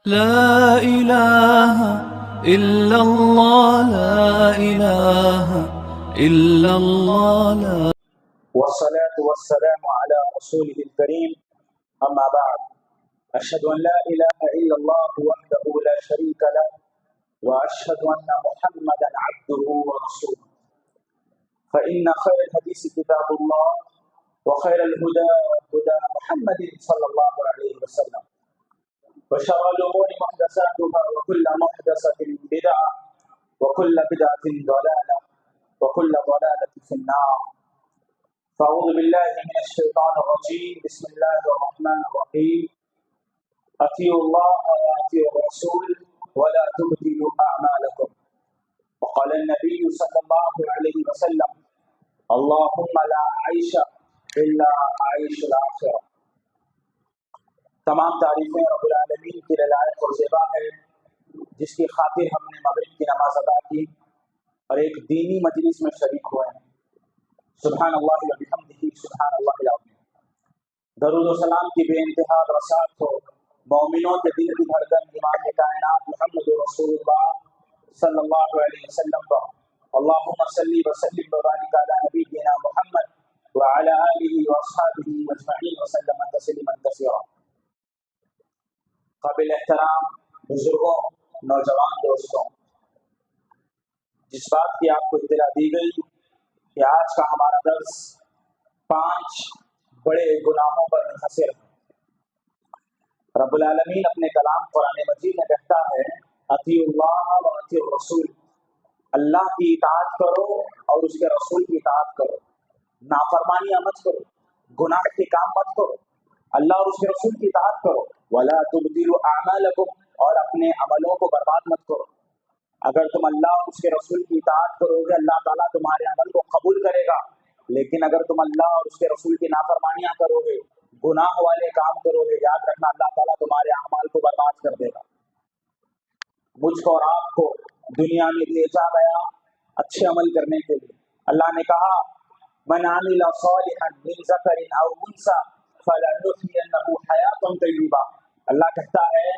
لا إله إلا الله، لا إله إلا الله، لا. والصلاة والسلام على رسوله الكريم. أما بعد، أشهد أن لا إله إلا الله وحده لا شريك له، وأشهد أن محمدا عبده ورسوله. فإن خير الحديث كتاب الله، وخير الهدى هدى محمد صلى الله عليه وسلم، وشر الأمور محدثاتها، وكل محدثة بدعة، وكل بدعة ضلالة، وكل ضلالة في النار. فأعوذ بالله من الشيطان الرجيم. بسم الله الرحمن الرحيم. أطيعوا الله وأطيعوا الرسول ولا تبطلوا أعمالكم. وقال النبي صلى الله عليه وسلم: اللهم لا عيش إلا عيش الآخرة. تمام تعریفیں رب العالمین کی لائق اور زیبا ہے، جس کی خاطر ہم نے مغرب کی نماز ادا کی اور ایک دینی مجلس میں شریک ہوئے ہیں۔ سبحان اللہ و بحمدہ، سبحان اللہ العظیم۔ درود و سلام کی بے انتہا برسات ہو مومنوں کے دل کی دھڑکن امام کائنات محمد رسول اللہ صلی اللہ علیہ وسلم پر۔ اللہم صلی وسلم وبارک علی نبینا محمد وعلی آلہ واصحابہ اجمعین وسلم تسلیما کثیرا۔ قابل احترام بزرگوں، نوجوان دوستوں، جس بات کی آپ کو اطلاع دی گئی کہ آج کا ہمارا درس 5 بڑے گناہوں پر منحصر ہے۔ رب العالمین اپنے کلام قرآن مجید میں کہتا ہے: اطیعوا اللہ و اطیعوا الرسول، اللہ کی اطاعت کرو اور اس کے رسول کی اطاعت کرو، نافرمانیاں مت کرو، گناہ کے کام مت کرو، اللہ اور اس کے رسول کی اطاعت کرو۔ ولا تبطلوا اعمالکم، اور اپنے عملوں کو برباد مت کرو۔ اگر تم اللہ اور اس کے رسول کی اطاعت کرو گے، اللہ تعالیٰ تمہارے عمل کو قبول کرے گا، لیکن اگر تم اللہ اور اس کے رسول کی نافرمانیاں کرو گے، گناہ والے کام کرو گے، یاد رکھنا اللہ تعالیٰ تمہارے اعمال کو برباد کر دے گا۔ مجھ کو اور آپ کو دنیا میں بھیجا گیا اچھے عمل کرنے کے لیے۔ اللہ نے کہا: من عمل صالحا من ذکر او انثى فلنحيينه حیاة طیبہ۔ اللہ کہتا ہے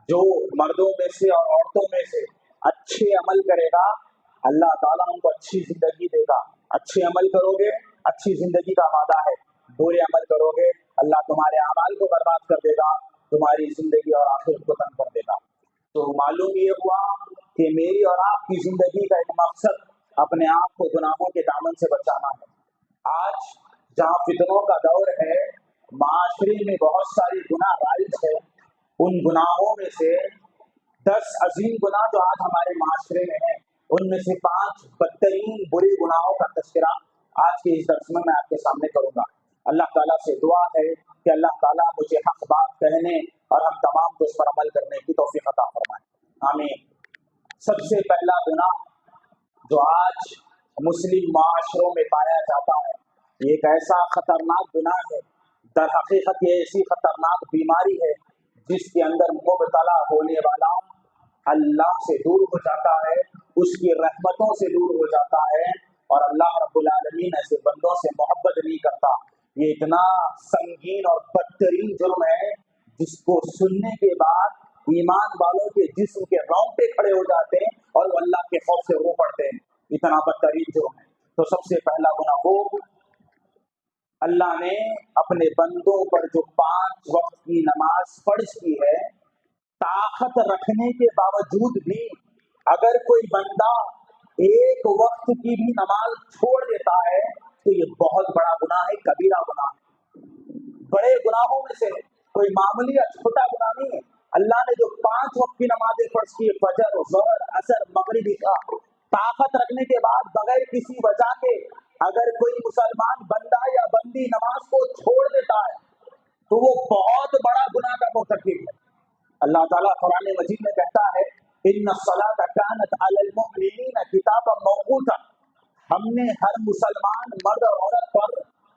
جو مردوں میں سے اور عورتوں میں سے اچھے عمل کرے گا، اللہ تعالیٰ ان کو اچھی زندگی دے گا۔ اچھے عمل کرو گے، اچھی زندگی کا وعدہ ہے۔ برے عمل کرو گے، اللہ تمہارے اعمال کو برباد کر دے گا، تمہاری زندگی اور آخرت کو تنگ کر دے گا۔ تو معلوم یہ ہوا کہ میری اور آپ کی زندگی کا ایک مقصد اپنے آپ کو گناہوں کے دامن سے بچانا ہے۔ آج جہاں فتنوں کا دور ہے، معاشرے میں بہت ساری گناہ رائج ہے۔ ان گناہوں میں سے 10 عظیم گناہ جو آج ہمارے معاشرے میں ہیں، ان میں سے 5 بدترین برے گناہوں کا تذکرہ آج کے اس درس میں آپ کے سامنے کروں گا۔ اللہ تعالیٰ سے دعا ہے کہ اللہ تعالیٰ مجھے حق بات کہنے اور ہم تمام کو اس پر عمل کرنے کی توفیق عطا فرمائے، آمین۔ سب سے پہلا گناہ جو آج مسلم معاشروں میں پایا جاتا ہے، یہ ایک ایسا خطرناک گناہ ہے، در حقیقت یہ ایسی خطرناک بیماری ہے جس کے اندر مبتلا ہونے والا اللہ سے دور ہو جاتا ہے، اس کی رحمتوں سے دور ہو جاتا ہے، اور اللہ رب العالمین ایسے بندوں سے محبت نہیں کرتا۔ یہ اتنا سنگین اور بدترین جرم ہے جس کو سننے کے بعد ایمان والوں کے جسم کے رونگٹے کھڑے ہو جاتے ہیں اور وہ اللہ کے خوف سے رو پڑتے ہیں، اتنا بدترین جرم ہے۔ تو سب سے پہلا گناہ وہ، اللہ نے اپنے بندوں پر جو 5 وقت کی نماز فرض کی ہے، طاقت رکھنے کے باوجود بھی اگر کوئی بندہ ایک وقت کی بھی نماز چھوڑ دیتا ہے تو یہ بہت بڑا گناہ ہے، کبیرہ گناہ ہے۔ بڑے گناہوں میں سے کوئی معمولی یا چھوٹا گناہ نہیں ہے۔ اللہ نے جو 5 وقت کی نمازیں فرض کی، فجر، ظہر، عصر، مغرب، عشاء، طاقت رکھنے کے بعد بغیر کسی وجہ کے اگر کوئی مسلمان بندہ یا بندی نماز کو چھوڑ دیتا ہے تو وہ بہت بڑا گناہ کا مرتکب ہے۔ اللہ تعالیٰ قرآن مجید میں کہتا ہے: ان الصلاۃ کانت علی المؤمنین کتابا موقوتا۔ ہم نے ہر مسلمان مرد اور عورت پر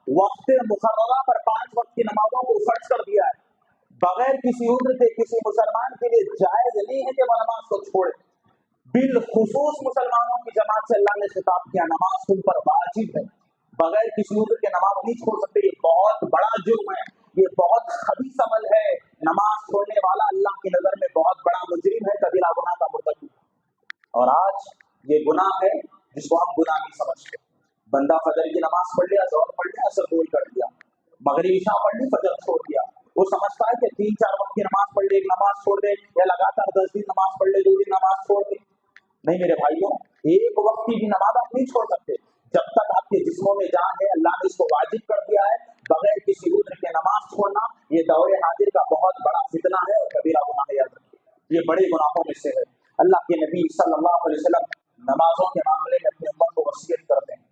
وقت مقررہ پر 5 وقت کی نمازوں کو فرض کر دیا ہے۔ بغیر کسی عذر کے کسی مسلمان کے لیے جائز نہیں ہے کہ وہ نماز کو چھوڑے۔ بالخصوص مسلمانوں کی جماعت سے اللہ نے خطاب کیا: نماز تم پر واجب ہے، بغیر کسی عذر کے نماز نہیں چھوڑ سکتے۔ یہ بہت بڑا جرم ہے، یہ بہت خبیث عمل ہے۔ نماز چھوڑنے والا اللہ کی نظر میں मुजरिम है, कबीरा गुनाह का मुर्तकिब। और आज ये गुनाह है जिसको हम गुनाह नहीं समझते। बंदा फजर की नमाज पढ़ लिया, ज़ोहर पढ़ लिया, असर गोल कर दिया, मगरिब इशा पढ़ ली, फजर छोड़ दिया। वो समझता है कि 3-4 वक्त की नमाज पढ़ ले, एक नमाज छोड़ दे, या लगातार 10 दिन नमाज पढ़ ले, 2 दिन नमाज छोड़ दे। नहीं मेरे भाइयों, एक वक्त की भी नमाज आप नहीं छोड़ सकते। जब तक आपके जिस्मों में जान है, अल्लाह ने इसको वाजिब कर दिया है। बगैर किसी उद्र के नमाज छोड़ना ये दौरे हाजिर का बहुत बड़ा फितना है और कबीरा गुनाह है, याद रखिए। ये बड़े गुनाहों में से है। अल्लाह के नबी सल्लल्लाहु अलैहि वसल्लम नमाजों के मामले में अपनी उम्मत को वसीयत करते हैं।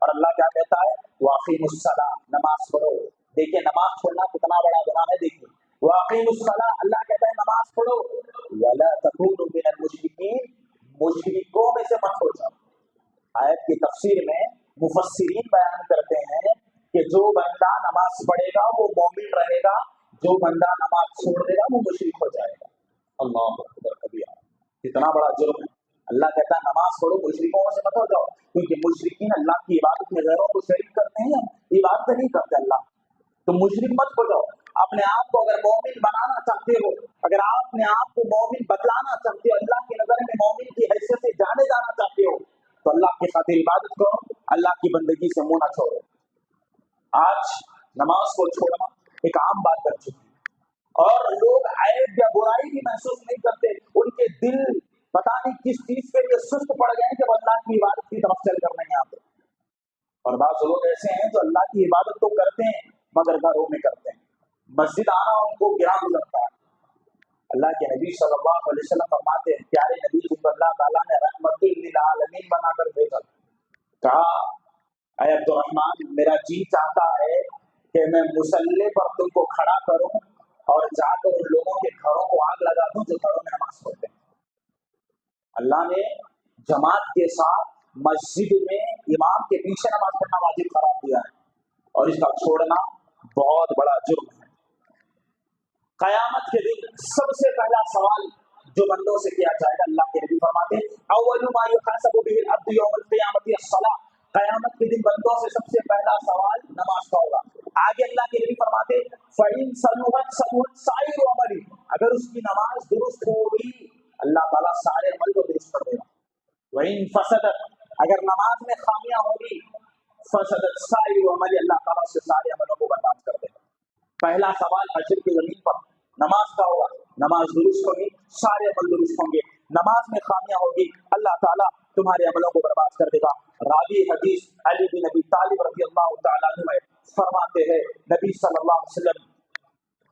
और अल्लाह क्या कहता है? वाक़िमुस्सलाह, नमाज पढ़ो। देखिए नमाज छोड़ना कितना बड़ा गुनाह है। देखिए वाक़िमुस्सलाह, अल्लाह कहता है नमाज पढ़ो। वला तकूनु मिनल मुशरिकीन, मुशरिकों में से मत हो जाओ। आयत की तफसीर में मुफस्सिरीन बयान करते हैं कि जो बंदा नमाज पढ़ेगा वो मोमिन रहेगा, जो बंदा नमाज छोड़ देगा वो मुशरिक हो जाएगा। अल्लाह अकबर कबीरा, कितना बड़ा जुर्म है। अल्लाह कहता है नमाज पढ़ो, मुशरिकों से मत हो जाओ, क्योंकि मुशरिकीन अल्लाह की इबादत में गैरों को शरीक करते हैं, इबादत नहीं करते अल्लाह। तो मुशरिक मत हो जाओ। अपने आप को अगर मोमिन बनाना चाहते हो, अगर आप अपने आप को मोमिन बतलाना चाहते हो, अल्लाह की नजर में मोमिन की हैसियत से जाने जाना चाहते हो, तो अल्लाह के खातिर इबादत करो, अल्लाह की बंदगी से मुंह न छोड़ो। आज नमाज को छोड़ना एक आम बात बन चुकी है और लोग ऐब या बुराई भी महसूस नहीं करते। उनके दिल पता नहीं किस चीज के लिए सुस्त पड़ गए जब अल्लाह की इबादत की तरफ चल कर नहीं आते। और बात लोग ऐसे हैं जो अल्लाह की इबादत तो करते हैं मगर घरों में करते हैं, मस्जिद आना उनको गिरा गुजरता है। अल्लाह के नबी सल्लल्लाहु अलैहि वसल्लम फरमाते हैं, प्यारे नबी जिनको अल्लाह ताला ने रहमतुल लिल आलमीन बनाकर भेजा, कहा ऐ अब्दुर्रहमान, मेरा जी चाहता है कि मैं मुसल्ले पर तुमको खड़ा करूं और जाकर उन लोगों के घरों को आग लगा दूं जो घरों में नमाज पढ़ते हैं। अल्लाह ने जमात के साथ मस्जिद में इमाम के पीछे नमाज पढ़ना वाजिब करार दिया है और इसका छोड़ना बहुत बड़ा जुर्म है। क़यामत के दिन सबसे पहला सवाल जो बंदों से किया जाएगा, अल्लाह के नबी फरमाते हैं, अव्वलु मा युहासबु बिहिल अब्दु यौमल क़ियामति अस्सलाह, क़यामत के दिन बंदों से सबसे पहला सवाल नमाज का होगा। आगे अल्लाह के नबी फरमाते हैं, फ़इन सलुहत सलुहत साइरु अमली, अगर उसकी नमाज दुरुस्त होगी अल्लाह ताला सारे अमल को दुरुस्त कर देगा। वइन फसदत, अगर नमाज में खामियां होगी, फसदत साइरु अमली, अल्लाह ताला उससे सारे अमलों को बर्बाद कर देगा। पहला सवाल हश्र की जमीन पर नमाज का होगा, नमाज दुरुस्त होगी सारे अमल दुरुस्त होंगे, नमाज में खामियां होगी अल्लाह ताला तुम्हारे अमलों को बर्बाद कर देगा। रावी हदीस अली बिन अबी तालिब रज़ियल्लाहु तआला अन्हु फरमाते हैं, नबी सल्लल्लाहु अलैहि वसल्लम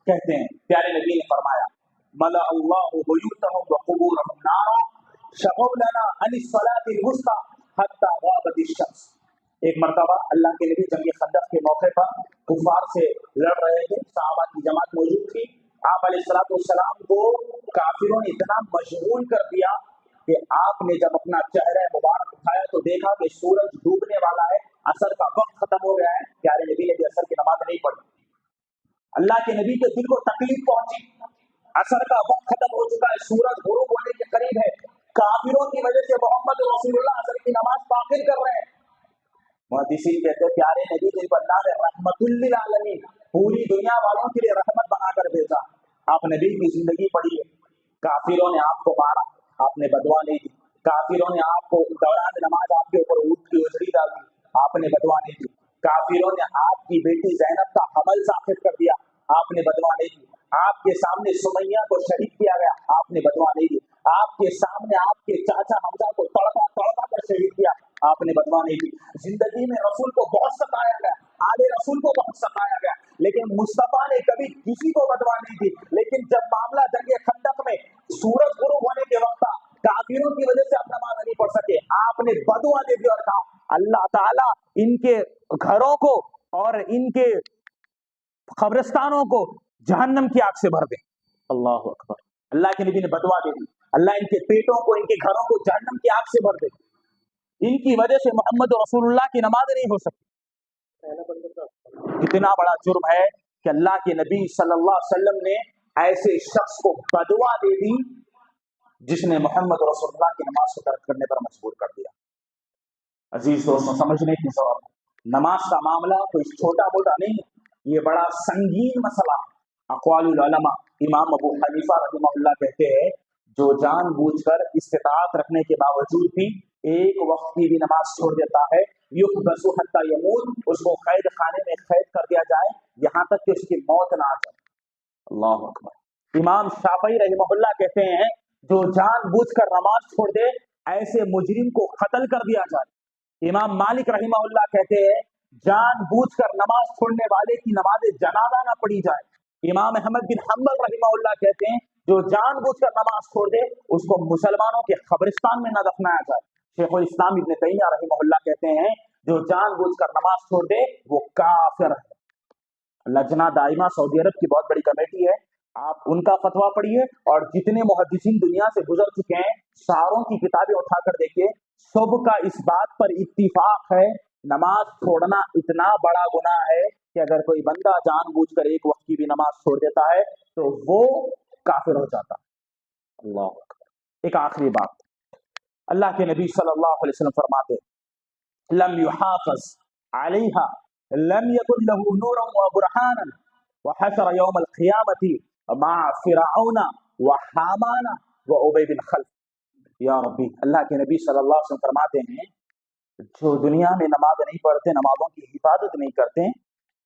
कहते हैं, प्यारे नबी ने फरमाया, मला अल्लाहु बुयूतहुम व कुबूरहुम नारा शगौलना अनिस सलातिल वुस्ता हत्ता गाबतिश शम्स। एक मर्तबा अल्लाह के नबी जंग खंदक के मौके पर कुफार से लड़ रहे थे, सहाबा की जमात मौजूद थी। आप अलैहिस्सलाम को काफिरों ने इतना मशगूल कर दिया कि आपने जब अपना चेहरा मुबारक उठाया तो देखा कि सूरज डूबने वाला है, असर का वक्त खत्म हो गया है। प्यारे नबी ने भी असर की नमाज नहीं पढ़ी। अल्लाह के नबी के दिल को तकलीफ पहुंची, असर का वक्त खत्म हो चुका है, सूरज गुरूब होने के करीब है, काफिरों की वजह से मोहम्मद रसूलुल्लाह असर की नमाज ताखिर कर रहे हैं। मुहद्दिसीन कहते हैं, प्यारे नबी जिनको अल्लाह ने रहमतुल लिल आलमीन, पूरी दुनिया वालों के लिए रहमत बनाकर भेजा, आप नबी की जिंदगी पढ़िए। काफिरों ने आपको मारा, आपने बदवा नहीं दी। काफिरों ने आपको दौरान नमाज आपके ऊपर ऊँट की उजड़ी डाल दी, आपने बदवा नहीं दी। काफिरों ने आपकी बेटी ज़ैनब का हमल साकित कर दिया, आपने बदवा नहीं दी। आपके सामने सुमैया को शहीद किया गया, आपने बदवा नहीं दी। आपके सामने आपके चाचा हमजा को तड़पा तड़पा कर शहीद किया, आपने बदवा नहीं दी। जिंदगी में रसूल को बहुत सताया गया, आले रसूल को बहुत सताया गया, लेकिन मुस्तफा ने कभी किसी को बदवा नहीं दी। लेकिन जब मामला जंग खंदक में सूरज गुरूब होने के वक्त था, काफिरों की वजह से आप नमाज नहीं पढ़ सके, आपने बदवा दे दी और कहा अल्लाह ताला इनके घरों को और इनके कब्रिस्तानों को जहन्नम की आग से भर दे। अल्लाह अकबर। अल्लाह के नबी ने बदवा दे दी, अल्लाह इनके पेटों को, इनके घरों को जहन्नम की आग से भर दे। इनकी वजह से मोहम्मद रसूलुल्लाह की नमाज नहीं हो सकती। इतना बड़ा जुर्म है कि अल्लाह के नबी सल्लल्लाहु अलैहि वसल्लम ने ऐसे शख्स को बदवा दे दी जिसने मोहम्मद रसूलुल्लाह की नमाज को तर्क करने पर मजबूर कर दिया। अजीज दोस्तों, समझने की जरूरत, नमाज का मामला कोई छोटा मोटा नहीं, ये बड़ा संगीन मसला है। अक़वालुल उलमा, इमाम अबू हनीफा रहमहुल्लाह कहते हैं जो जानबूझकर इस्तिताअत रखने के बावजूद भी एक वक्त की भी नमाज छोड़ देता है, युहबसु हत्ता यमूत, उसको कैद खाने में कैद कर दिया जाए यहाँ तक कि उसकी मौत ना आ जाए। अल्लाह अकबर। इमाम शाफई रहमहुल्लाह कहते हैं जो जानबूझकर नमाज छोड़ दे ऐसे मुजरिम को कत्ल कर दिया जाए। इमाम मालिक रहमहुल्लाह कहते हैं जानबूझकर नमाज छोड़ने वाले की नमाज जनाजा ना पढ़ी जाए। इमाम अहमद बिन हम्बल रहमहुल्लाह कहते हैं जो जानबूझकर नमाज छोड़ दे उसको मुसलमानों के कब्रिस्तान में न दफनाया जाए। शेखुल इस्लाम इब्न तैमिया रहमहुल्लाह कहते हैं जो जानबूझकर नमाज छोड़ दे वो काफिर है। लजना दाइमा सऊदी अरब की बहुत बड़ी कमेटी है, आप उनका फतवा पढ़िए और जितने मुहद्दिसीन दुनिया से गुजर चुके हैं सारों की किताबें उठाकर देखिए, सबका इस बात पर इत्तिफाक है नमाज छोड़ना इतना बड़ा गुनाह है कि अगर कोई बंदा जानबूझकर एक वक्त की भी नमाज छोड़ देता है तो वो काफिर हो जाता है। अल्लाह अकबर। एक आखिरी बात, अल्लाह के नबी सल्लल्लाहु अलैहि वसल्लम फरमाते लम युहाफ़ज़ अलैहा लम यकुन लहू नूरन व बुरहानन व हशर यौमल क़ियामती मा फ़िरऔन व हामान व उबय बिन खल्फ। या रब्बी, अल्लाह के नबी सल्लल्लाहु अलैहि वसल्लम फरमाते हैं जो दुनिया में नमाज नहीं पढ़ते, नमाजों की हिफाजत नहीं करते,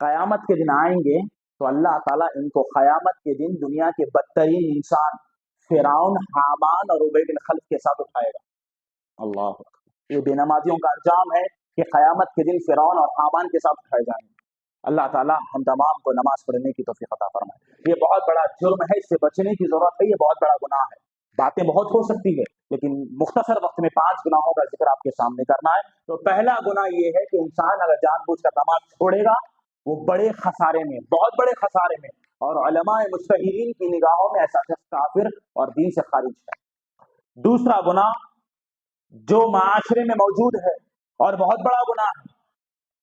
क़यामत के दिन आएंगे तो अल्लाह ताला इनको क़यामत के दिन दुनिया के बदतरीन इंसान फ़िरऔन, हामान और उबय बिन खल्फ के साथ उठाएगा। अल्लाह, ये बेनमाजियों का अंजाम है कि क़यामत के दिन फ़िरऔन और हामान के साथ उठाए जाएंगे। अल्लाह ताला हम तमाम को नमाज पढ़ने की तौफीक अता फरमाए। ये बहुत बड़ा जुर्म है, इससे बचने की जरूरत है, ये बहुत बड़ा गुनाह है। बातें बहुत हो सकती है लेकिन मुख्तसर वक्त में 5 गुनाहों का जिक्र आपके सामने करना है। तो पहला गुनाह ये है कि इंसान अगर जानबूझकर नमाज छोड़ेगा वो बड़े खसारे में, बहुत बड़े खसारे में, और उलमाए मुज्तहिदीन की निगाहों में ऐसा शख्स काफिर और दीन से खारिज है। दूसरा गुनाह जो माशरे में मौजूद है और बहुत बड़ा गुनाह है,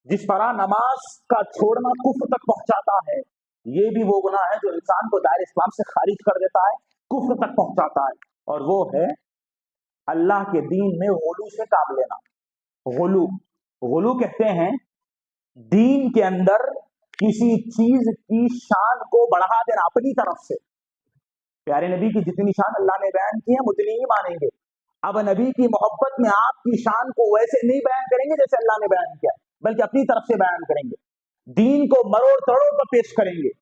जिस तरह नमाज का छोड़ना कुफ्र तक पहुंचाता है, ये भी वो गुनाह है जो इंसान को दायरे इस्लाम से खारिज कर देता है, कुफ्र तक पहुंचाता है, और वो है अल्लाह के दीन में गुलू से काम लेना। गुलू कहते हैं दीन के अंदर किसी चीज की शान को बढ़ा देना अपनी तरफ से। प्यारे नबी की जितनी शान अल्लाह ने बयान की है उतनी ही मानेंगे। अब नबी की मोहब्बत में आपकी शान को वैसे नहीं बयान करेंगे जैसे अल्लाह ने बयान किया, बल्कि अपनी तरफ से बयान करेंगे। दीन को मरोड़ तोड़ कर पेश करेंगे।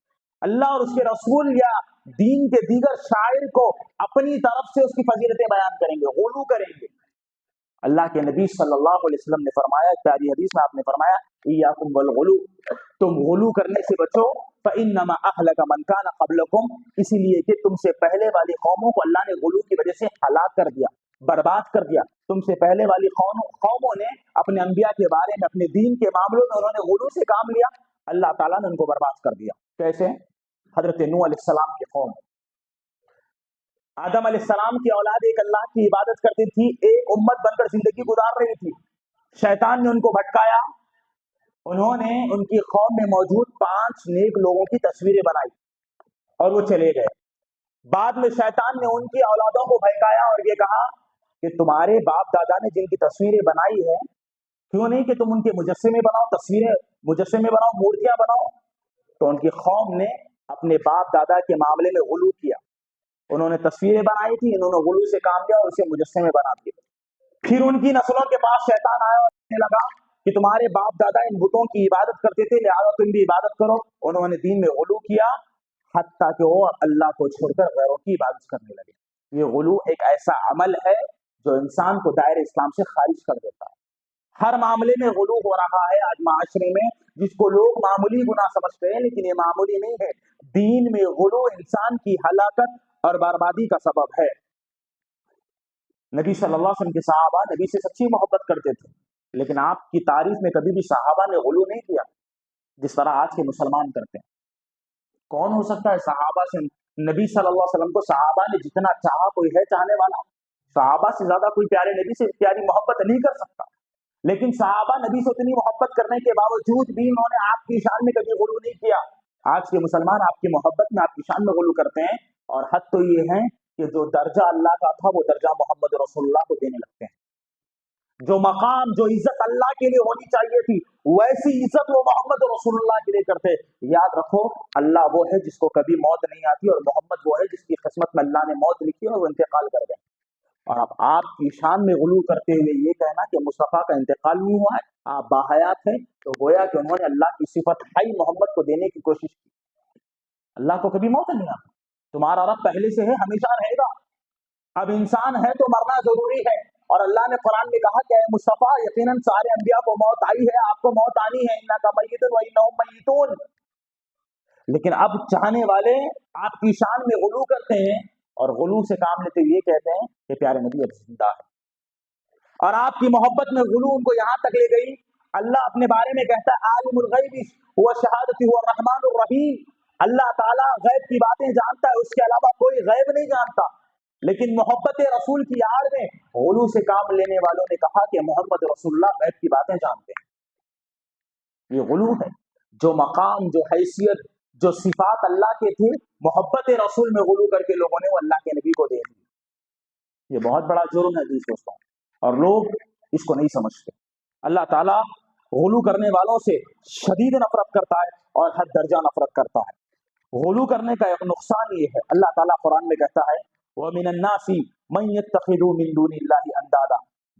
अल्लाह और उसके रसूल या दीन के दीगर शायर को अपनी तरफ से उसकी फजीलतें बयान करेंगे, गुलू करेंगे। अल्लाह के नबी सल्लल्लाहु अलैहि वसल्लम ने फरमाया, प्यारी हदीस में आपने फरमाया इय्याकुम वल गुलू, तुम गुलू करने से बचो, फइन्नमा अहलका मन कान क़ब्लकुम, इसीलिए कि तुमसे पहले वाली कौमों को अल्लाह ने गुलू की वजह से हलाक कर दिया, बर्बाद कर दिया। तुमसे पहले वाली कौमों ने अपने अंबिया के बारे में, अपने दीन के मामलों में उन्होंने गुलू से काम लिया, अल्लाह ताला ने उनको बर्बाद कर दिया। कैसे? हजरत नूह अलैहिस्सलाम की कौम, आदम अलैहिस्सलाम की औलाद एक अल्लाह की इबादत करती थी, एक उम्मत बनकर जिंदगी गुजार रही थी। शैतान ने उनको भटकाया, उन्होंने उनकी कौम में मौजूद 5 नेक लोगों की तस्वीरें बनाई और वो चले गए। बाद में शैतान ने उनकी औलादों को भटकाया और ये कहा कि तुम्हारे बाप दादा ने जिनकी तस्वीरें बनाई है, क्यों नहीं कि तुम उनके मुजस्समे बनाओ, तस्वीरें मुजस्समे बनाओ, मूर्तियां बनाओ। तो उनकी कौम ने अपने बाप दादा के मामले में गुलू किया, उन्होंने तस्वीरें बनाई थी, इन्होंने गुलू से काम लिया और उसे मुजस्समे बना दिए। फिर उनकी नस्लों के पास शैतान आया और कहने लगा कि तुम्हारे बाप दादा इन बुतों की इबादत करते थे, लिहाजा तुम भी इबादत करो। उन्होंने दीन में गुलू किया, हत्ता कि वो अल्लाह को छोड़कर गैरों की इबादत करने लगे। ये गुलू एक ऐसा अमल है जो इंसान को दायरे इस्लाम से खारिज कर देता है। हर मामले में गुलू हो रहा है आज माशरे में, जिसको लोग मामूली गुनाह समझते हैं, लेकिन ये मामूली नहीं है। दीन में गुलू इंसान की हलाकत और बर्बादी का सबब है। नबी सल्लल्लाहु अलैहि वसल्लम के सहाबा नबी से सच्ची मोहब्बत करते थे, लेकिन आपकी तारीफ में कभी भी सहाबा ने गुलू नहीं किया जिस तरह आज के मुसलमान करते हैं। कौन हो सकता है सहाबा से, नबी सल्लल्लाहु अलैहि वसल्लम को सहाबा ने जितना चाहा, कोई है चाहने वाला? सहाबा से ज्यादा कोई प्यारे नबी से प्यारी मोहब्बत नहीं कर सकता, लेकिन सहाबा नबी से उतनी मोहब्बत करने के बावजूद भी उन्होंने आपकी शान में कभी गुलू नहीं किया। आज के मुसलमान आपकी मोहब्बत में, आपकी शान में गुलू करते हैं, और हद तो ये है कि जो दर्जा अल्लाह का था वो दर्जा मोहम्मद रसूलुल्लाह को देने लगते हैं। जो मकाम, जो इज्जत अल्लाह के लिए होनी चाहिए थी, वैसी इज्जत वो मोहम्मद रसूलुल्लाह के लिए करते। याद रखो, अल्लाह वो है जिसको कभी मौत नहीं आती, और मोहम्मद वो है जिसकी किस्मत में अल्लाह ने मौत लिखी और वो इंतकाल कर गए। और अब आपकी शान में गुलू करते हुए ये कहना कि मुस्तफ़ा का इंतकाल नहीं हुआ है, आप बाहयात हैं, तो गोया कि उन्होंने अल्लाह की सिफत हाई मोहम्मद को देने की कोशिश की। अल्लाह को कभी मौत नहीं आती, तुम्हारा रब पहले से है, हमेशा रहेगा। अब इंसान है तो मरना जरूरी है, और अल्लाह ने कुरान में कहा कि ऐ मुस्तफ़ा, यकीनन सारे अंबिया को मौत आई है, आपको मौत आनी है, इन्नका मय्यितुन व इन्नहुम मय्यितून। लेकिन अब चाहने वाले आपकी शान में गुलू करते हैं, और गुलू से काम लेते हुए ये कहते हैं कि प्यारे नबी अब जिंदा है, और आपकी मोहब्बत में गुलू उनको यहां तक ले गई। अल्लाह अपने बारे में कहता है आलिमुल गैबि व शहादति हुवा रहमानुर रहीम, अल्लाह ताला गैब की बातें जानता है, उसके अलावा कोई गैब नहीं जानता। लेकिन मोहब्बत रसूल की आड़ में गुलू से काम लेने वालों ने कहा कि मोहम्मद रसूलुल्लाह गैब की बातें जानते हैं। ये गुलू है। जो मकाम, जो हैसियत, जो सिफात अल्लाह के थे, मोहब्बत रसूल में गुलू करके लोगों ने वो अल्लाह के नबी को दे दी। ये बहुत बड़ा जुर्म है दोस्तों, और लोग इसको नहीं समझते। अल्लाह ताला गुलू करने वालों से शदीद नफरत करता है और हद दर्जा नफरत करता है। गुलू करने का एक नुकसान ये है, अल्लाह ताला कुरान में कहता है व मिनन नासी मन यत्तखिदु मिन दूनिल्लाहि अंदादा,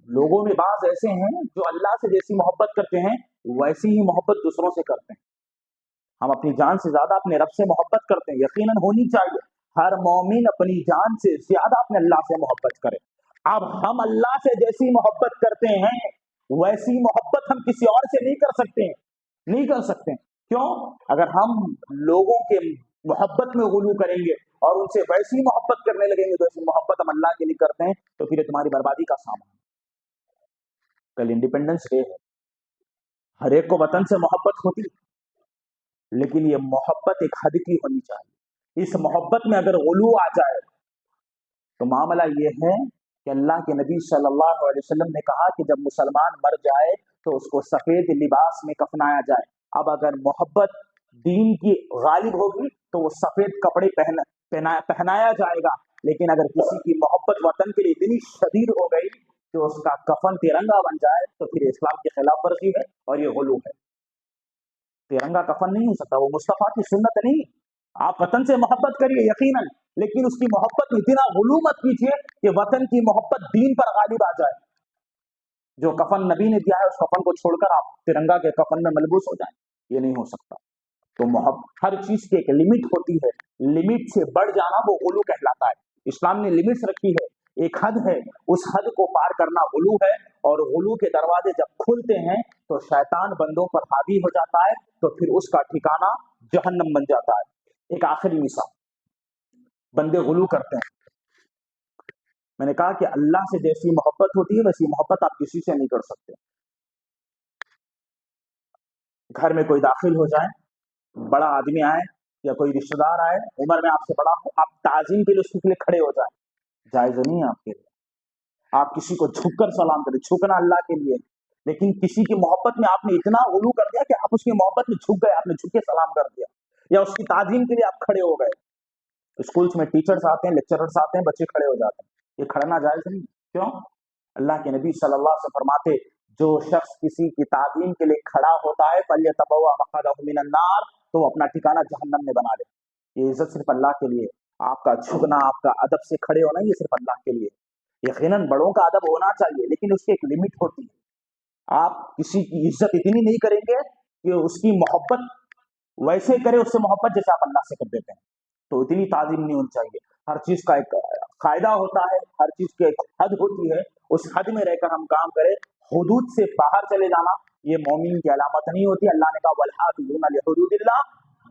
लोगों में बाज ऐसे हैं जो अल्लाह से जैसी मोहब्बत करते हैं वैसी ही मोहब्बत दूसरों से करते हैं। हम अपनी जान से ज्यादा अपने रब से मोहब्बत करते हैं, यकीनन होनी चाहिए। हर मोमिन अपनी जान से ज्यादा अपने अल्लाह से मोहब्बत करे। अब हम अल्लाह से जैसी मोहब्बत करते हैं वैसी मोहब्बत हम किसी और से नहीं कर सकते, नहीं कर सकते। क्यों? अगर हम लोगों के मोहब्बत में गुलू करेंगे और उनसे वैसी मोहब्बत करने लगेंगे तो ऐसी मोहब्बत हम अल्लाह के लिए करते हैं, तो फिर तुम्हारी बर्बादी का सामान। कल इंडिपेंडेंस डे है, हर एक को वतन से मोहब्बत होती, लेकिन ये मोहब्बत एक हद की होनी चाहिए। इस मोहब्बत में अगर गुलू आ जाए तो मामला ये है कि अल्लाह के नबी सल्लल्लाहु अलैहि वसल्लम ने कहा कि जब मुसलमान मर जाए तो उसको सफेद लिबास में कफनाया जाए। अब अगर मोहब्बत दीन की गालिब होगी तो वो सफेद कपड़े पहनाया जाएगा, लेकिन अगर किसी की मोहब्बत वतन के लिए इतनी शदीद हो गई कि उसका कफन तिरंगा बन जाए तो फिर इस्लाम की खिलाफ वर्जी है और ये गुलू है। तिरंगा कफन नहीं हो सकता, वो मुस्तफा की सुन्नत नहीं। आप वतन से मोहब्बत करिए यकीनन, लेकिन उसकी मोहब्बत में इतना गुलू मत कीजिए कि वतन की मोहब्बत दीन पर गालिब आ जाए। जो कफन नबी ने दिया है उस कफन को छोड़कर आप तिरंगा के कफन में मलबूस हो जाए, ये नहीं हो सकता। तो हर चीज की एक लिमिट होती है, लिमिट से बढ़ जाना वो गुलू कहलाता है। इस्लाम ने लिमिट्स रखी है, एक हद है, उस हद को पार करना गुलू है। और गुलू के दरवाजे जब खुलते हैं तो शैतान बंदों पर हावी हो जाता है, तो फिर उसका ठिकाना जहन्नम बन जाता है। एक आखिरी मिसाल, बंदे गुलू करते हैं। मैंने कहा कि अल्लाह से जैसी मोहब्बत होती है वैसी मोहब्बत आप किसी से नहीं कर सकते। घर में कोई दाखिल हो जाए, बड़ा आदमी आए या कोई रिश्तेदार आए, उम्र में आपसे बड़ा हो, आप ताजीम के लिए उसके लिए खड़े हो जाए, जायज नहीं है आपके लिए। आप किसी को झुककर सलाम करें, झुकना अल्लाह के लिए, लेकिन किसी की मोहब्बत में आपने इतना गुलू कर दिया कि आप उसकी मोहब्बत में झुक गए, आपने झुक के सलाम कर दिया, या उसकी ताजीम के लिए आप खड़े हो गए। स्कूल्स में टीचर्स आते हैं, लेक्चरर्स आते हैं, बच्चे खड़े हो जाते हैं, ये खड़ना जायज नहीं। क्यों? अल्लाह के नबी सल्लल्लाहु अलैहि वसल्लम फरमाते जो शख्स किसी की ताजीम के लिए खड़ा होता है फल्यतबव्वा मक़अदहु मिनन नार, तो अपना ठिकाना जहन्नम में बना ले। ये इज्जत सिर्फ अल्लाह के लिए, आपका झुकना, आपका अदब से खड़े होना, ये सिर्फ अल्लाह के लिए। यकीनन बड़ों का अदब होना चाहिए, लेकिन उसकी एक लिमिट होती है। आप किसी की इज्जत इतनी नहीं करेंगे कि उसकी मोहब्बत वैसे करे, उससे मोहब्बत जैसे आप अल्लाह से कर देते हैं, तो इतनी ताजीम नहीं होनी चाहिए। हर चीज का एक कायदा होता है, हर चीज की एक हद होती है, उस हद में रहकर हम काम करें। हुदूद से बाहर चले जाना ये मोमिन की अलामत नहीं होती। अल्लाह ने कहा वलहाफिज़ूना लिहुदूदिल्लाह,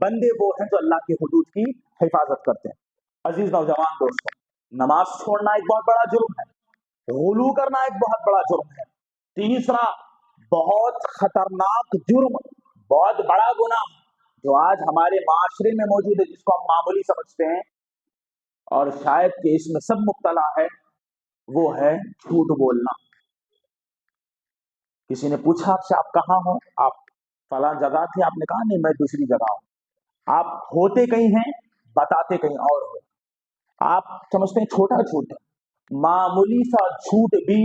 बंदे वो हैं जो अल्लाह की हुदूद की हिफाजत करते हैं। अजीज नौजवान दोस्तों, नमाज छोड़ना एक बहुत बड़ा जुर्म है, गुलू करना एक बहुत बड़ा जुर्म है। तीसरा बहुत खतरनाक जुर्म, बहुत बड़ा गुनाह जो आज हमारे माशरे में मौजूद है, जिसको हम मामूली समझते हैं और शायद कि इसमें सब मुब्तला है, वो है झूठ बोलना। किसी ने पूछा आपसे आप कहाँ हो, आप फला जगह थे, आपने कहा नहीं मैं दूसरी जगह हूं। आप होते कहीं हैं, बताते कहीं और हो। आप समझते हैं छोटा झूठ, मामूली सा झूठ भी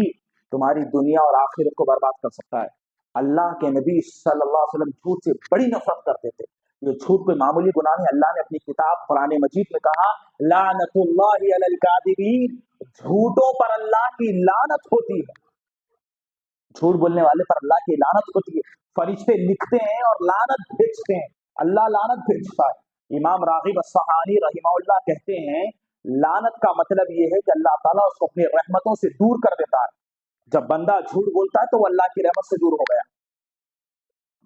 تمہاری دنیا اور آخرت کو برباد کر سکتا ہے۔ اللہ کے نبی صلی اللہ علیہ وسلم جھوٹ سے بڑی نفرت کرتے تھے۔ یہ جھوٹ کوئی معمولی گناہ نہیں، اللہ نے اپنی کتاب قرآن مجید میں کہا لعنت اللہ علی الکاذبین، جھوٹوں پر اللہ کی لعنت ہوتی ہے، جھوٹ بولنے والے پر اللہ کی لعنت ہوتی ہے۔ فرشتے لکھتے ہیں اور لعنت بھیجتے ہیں، اللہ لعنت بھیجتا ہے۔ امام راغب اصفہانی رحمہ اللہ کہتے ہیں لعنت کا مطلب یہ ہے کہ اللہ تعالیٰ اس کو اپنی رحمتوں سے دور کر دیتا ہے۔ جب بندہ جھوٹ بولتا ہے تو وہ اللہ کی رحمت سے دور ہو گیا۔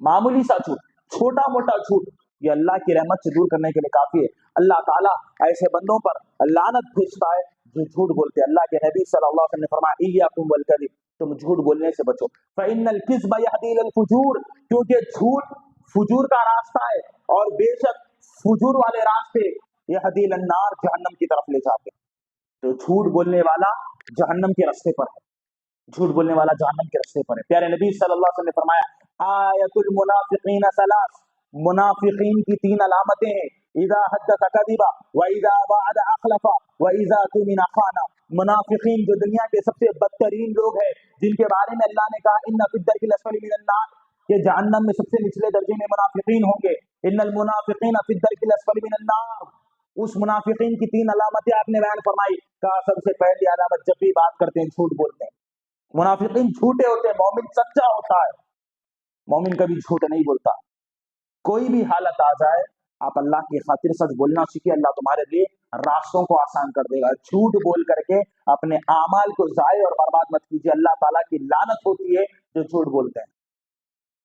معمولی سا جھوٹ، چھوٹا موٹا جھوٹ، یہ اللہ کی رحمت سے دور کرنے کے لیے کافی ہے۔ اللہ تعالیٰ ایسے بندوں پر لعنت بھیجتا ہے جو جھوٹ بولتے ہیں۔ اللہ کے نبی صلی اللہ علیہ وسلم نے فرمایا ایاکم والکذب، تم جھوٹ بولنے سے بچو، فإن الکذب یہدی الی الفجور، کیونکہ جھوٹ فجور کا راستہ ہے، اور بے شک فجور والے راستے یہدی الی النار، جہنم کی طرف لے جاتے ہیں۔ تو جھوٹ بولنے والا جہنم کے راستے پر ہے، جھوٹ بولنے والا جہنم کے راستے پر ہے۔ پیارے نبی صلی اللہ علیہ وسلم نے فرمایا آیت المنافقین ثلاث، منافقین کی 3 علامتیں ہیں، اذا حدث کذب واذا وعد اخلف واذا اؤتمن خان۔ منافقین جو دنیا کے سب سے بدترین لوگ ہیں، جن کے بارے میں اللہ نے کہا ان فی الدرک الاسفل من النار، کہ جہنم میں سب سے نچلے درجے میں منافقین ہوں گے، ان المنافقین فی الدرک الاسفل من النار۔ اس منافقین کی 3 علامتیں آپ نے بیان فرمائی، کہا سب سے پہلی علامت جب بھی بات کرتے ہیں جھوٹ بولتے ہیں۔ منافقین جھوٹے ہوتے ہیں، مومن سچا ہوتا ہے، مومن کبھی جھوٹ نہیں بولتا۔ کوئی بھی حالت آ جائے آپ اللہ کی خاطر سچ بولنا سیکھیں، اللہ تمہارے لیے راستوں کو آسان کر دے گا۔ جھوٹ بول کر کے اپنے اعمال کو ضائع اور برباد مت کیجیے، اللہ تعالیٰ کی لعنت ہوتی ہے جو جھوٹ بولتے ہیں۔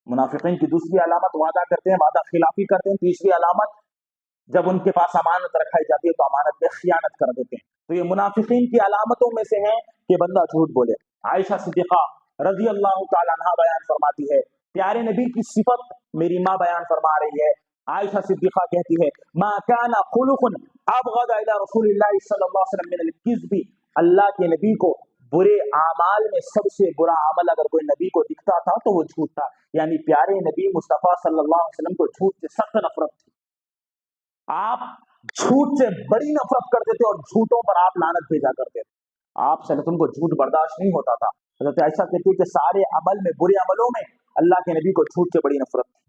منافقین کی دوسری علامت وعدہ کرتے ہیں، وعدہ خلافی کرتے ہیں۔ تیسری علامت جب ان کے پاس امانت رکھائی جاتی ہے تو امانت میں خیانت کر دیتے ہیں۔ تو یہ منافقین کی علامتوں میں سے ہے کہ بندہ جھوٹ بولے۔ عائشہ صدیقہ رضی اللہ تعالیٰ عنہا بیان فرماتی ہے، پیارے نبی کی صفت میری ماں بیان فرما رہی ہے۔ عائشہ صدیقہ کہتی ہے ما کان خلق ابغض الى رسول اللہ صلی اللہ علیہ وسلم من الکذب، اللہ کے نبی کو برے اعمال میں سب سے برا عمل اگر کوئی نبی کو دکھتا تھا تو وہ جھوٹ تھا، یعنی پیارے نبی مصطفیٰ صلی اللہ علیہ وسلم کو جھوٹ سے سخت نفرت تھی۔ آپ جھوٹ سے بڑی نفرت کرتے تھے اور جھوٹوں پر آپ لعنت بھیجا کرتے تھے۔ آپ صلی اللہ علیہ وسلم کو جھوٹ برداشت نہیں ہوتا تھا۔ حضرت عائشہ کہتی ہے کہ سارے عمل میں، برے عملوں میں اللہ کے نبی کو جھوٹ سے بڑی نفرت تھی۔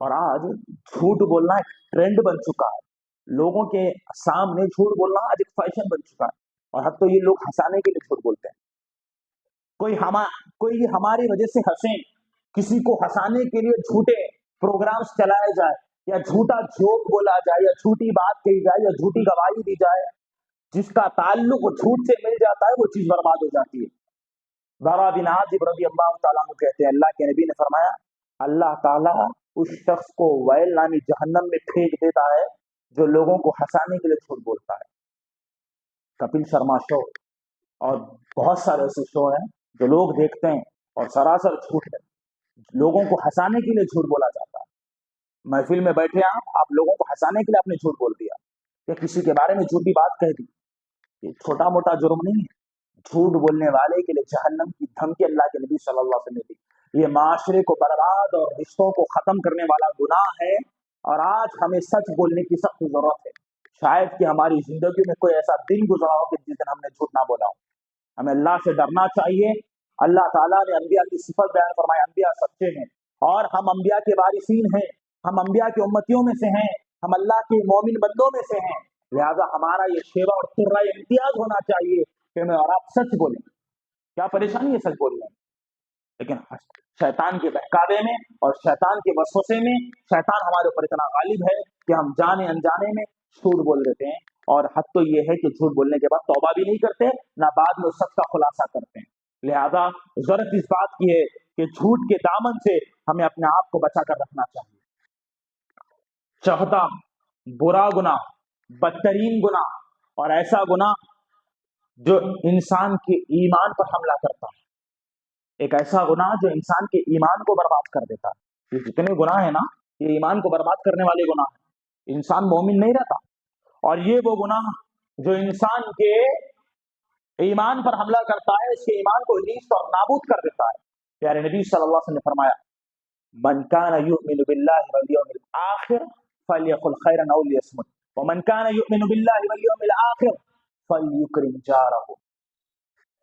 اور آج جھوٹ بولنا ایک ٹرینڈ بن چکا ہے، لوگوں کے سامنے جھوٹ بولنا آج ایک فیشن بن چکا ہے، اور حتیٰ یہ لوگ ہنسانے کے لیے جھوٹ بولتے ہیں۔ کوئی ہماری وجہ سے ہنسے، کسی کو ہنسانے کے لیے جھوٹے پروگرامز چلائے جائے، یا جھوٹا جوک بولا جائے، یا جھوٹی بات کہی جائے، یا جھوٹی گواہی دی جائے، جس کا تعلق جھوٹ سے مل جاتا ہے وہ چیز برباد ہو جاتی ہے۔ بارا بن عازب رضی اللہ تعالیٰ عنہ کہتے ہیں اللہ کے نبی نے فرمایا اللہ تعالیٰ اس شخص کو ویل نامی جہنم میں پھینک دیتا ہے جو لوگوں کو ہنسانے کے لیے جھوٹ بولتا ہے۔ کپل شرما شو اور بہت سارے ایسے شو ہیں جو لوگ دیکھتے ہیں اور سراسر جھوٹ ہے، لوگوں کو ہنسانے کے لیے جھوٹ بولا جاتا ہے۔ محفل میں بیٹھے آپ لوگوں کو ہنسانے کے لیے آپ نے جھوٹ بول دیا، یا کسی کے بارے میں جھوٹی بات کہہ دی، یہ چھوٹا موٹا جرم نہیں ہے۔ جھوٹ بولنے والے کے لیے جہنم کی دھمکی اللہ کے نبی صلی اللہ علیہ وسلم نے دی۔ یہ معاشرے کو برباد اور رشتوں کو ختم کرنے والا گناہ ہے، اور آج ہمیں سچ بولنے کی سخت ضرورت ہے۔ شاید کہ ہماری زندگی میں کوئی ایسا دن گزرا ہو کہ جس دن ہم نے جھوٹ نہ بولا ہو۔ ہمیں اللہ سے ڈرنا چاہیے۔ اللہ تعالیٰ نے انبیاء کی صفت بیان فرمائی، انبیاء سچے ہیں، اور ہم انبیاء کے وارثین ہیں، ہم انبیاء کی امتیوں میں سے ہیں، ہم اللہ کے مومن بندوں میں سے ہیں، لہذا ہمارا یہ شیوا اور ترہ امتیاز ہونا چاہیے کہ میں اور آپ سچ بولیں۔ کیا پریشانی ہے سچ بولنے، لیکن شیطان کے بہکاوے میں اور شیطان کے وسوسے میں شیطان ہمارے اوپر اتنا غالب ہے کہ ہم جانے انجانے میں جھوٹ بول دیتے ہیں، اور حد تو یہ ہے کہ جھوٹ بولنے کے بعد توبہ بھی نہیں کرتے، نہ بعد میں اس سچ کا خلاصہ کرتے ہیں۔ لہذا ضرورت اس بات کی ہے کہ جھوٹ کے دامن سے ہمیں اپنے آپ کو بچا کر رکھنا چاہیے۔ چوتھا برا گناہ، بدترین گناہ، اور ایسا گناہ جو انسان کے ایمان پر حملہ کرتا ہے، ایک ایسا گناہ جو انسان کے ایمان کو برباد کر دیتا ہے۔ یہ جتنے گناہ ہیں نا، یہ ایمان کو برباد کرنے والے گناہ ہیں، انسان مومن نہیں رہتا۔ اور یہ وہ گناہ جو انسان کے ایمان پر حملہ کرتا ہے، اس کے ایمان کو نیست اور نابود کر دیتا ہے۔ پیارے نبی صلی اللہ علیہ وسلم نے فرمایا من کان یؤمن باللہ والیوم الآخر فلیقل خیرا او لیصمت ومن کان یؤمن باللہ والیوم الآخر فلیکرم جارہ۔